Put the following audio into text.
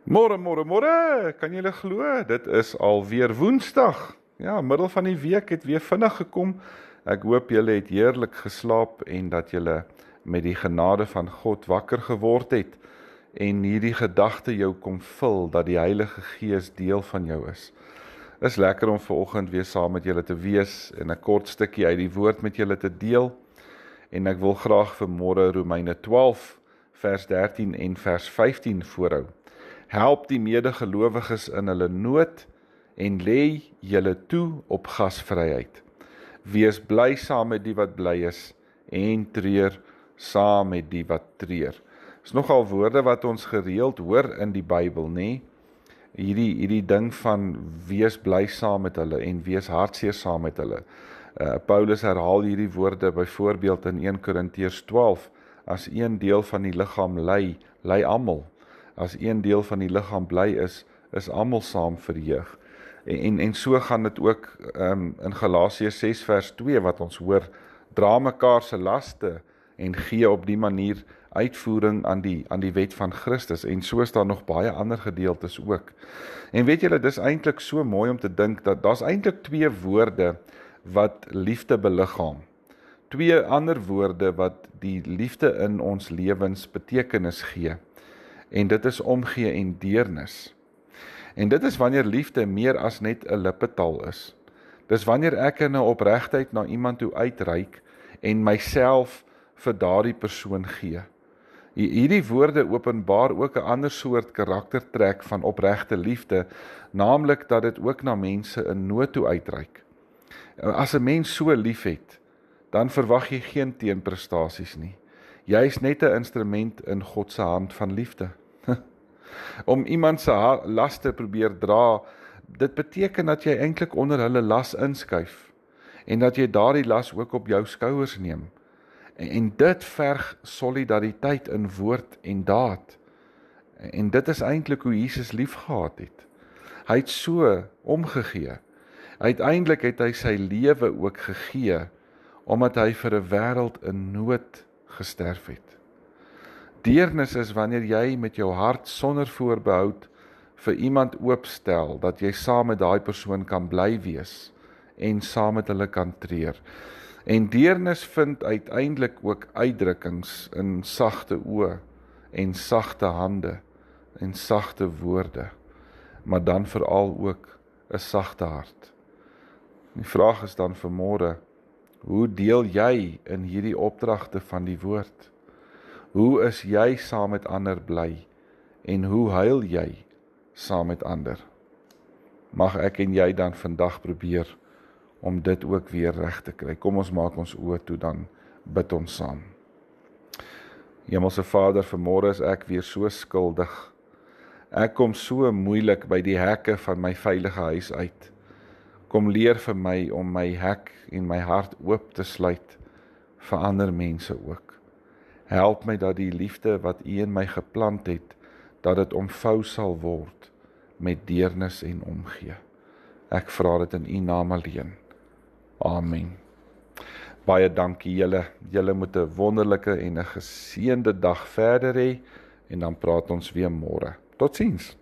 Môre, môre, môre, kan julle glo? Dit is alweer Woensdag. Ja, middel van die week het weer vinnig gekom. Ek hoop julle het heerlik geslaap en dat julle met die genade van God wakker geword het en hierdie gedagte jou kom vul dat die Heilige Gees deel van jou is. Is lekker om vanoggend weer saam met julle te wees en 'n kort stukkie uit die woord met julle te deel. En ek wil graag vanmôre Romeine 12 vers 13 en vers 15 voorhou. Help die medegelowiges in hulle nood en lê julle toe op gasvryheid. Wees bly saam met die wat bly is en treur saam met die wat treur. Is nogal woorde wat ons gereeld hoor in die Bybel, nê? Hierdie ding van wees bly saam met hulle en wees hartseer saam met hulle. Paulus herhaal hierdie woorde byvoorbeeld in 1 Korintiërs 12, as een deel van die liggaam ly almal. As een deel van die liggaam bly is almal saam verheug. En so gaan dit ook in Galasiërs 6 vers 2 wat ons hoor, dra mekaar se laste en gee op die manier uitvoering aan die wet van Christus. En so is daar nog baie ander gedeeltes ook. En weet julle, dis eintlik so mooi om te dink dat daar's eintlik twee woorde wat liefde beliggaam. Twee ander woorde wat die liefde in ons lewens betekenis gee. En dit is omgee en deernis. En dit is wanneer liefde meer as net 'n lippetaal is. Dis wanneer ek in 'n opregtheid na iemand toe uitreik en myself vir daardie persoon gee. Hierdie woorde openbaar ook 'n ander soort karaktertrek van opregte liefde, naamlik dat dit ook na mense in nood toe uitreik. As 'n mens so liefhet, dan verwag jy geen teenprestasies nie. Jy is net 'n instrument in God se hand van liefde. Om iemand se las te probeer dra, dit beteken dat jy eintlik onder hulle las inskuif en dat jy daardie las ook op jou skouers neem. En dit verg solidariteit in woord en daad. En dit is eintlik hoe Jesus liefgehad het. Hy het so omgegee. Uiteindelik het hy sy lewe ook gegee, omdat hy vir 'n wêreld in nood gesterf het. Deernis is wanneer jy met jou hart sonder voorbehoud vir iemand oopstel, dat jy saam met daai persoon kan bly wees en saam met hulle kan treur. En deernis vind uiteindelik ook uitdrukkings in sagte oë en sagte hande en sagte woorde, maar dan veral ook 'n sagte hart. Die vraag is dan vanmôre, hoe deel jy in hierdie opdragte van die woord? Hoe is jy saam met ander bly en hoe huil jy saam met ander? Mag ek en jy dan vandag probeer om dit ook weer reg te kry. Kom ons maak ons oë toe, dan bid ons saam. Hemelse Vader, vanmôre is ek weer so skuldig. Ek kom so moeilik by die hekke van my veilige huis uit. Kom leer vir my om my hek en my hart oop te sluit vir ander mense ook. Help my dat die liefde wat U in my geplant het, dat dit omvou sal word met deernis en omgee. Ek vra dit in U naam alleen. Amen. Baie dankie julle. Julle moet 'n wonderlike en 'n geseënde dag verder hê en dan praat ons weer môre. Totsiens.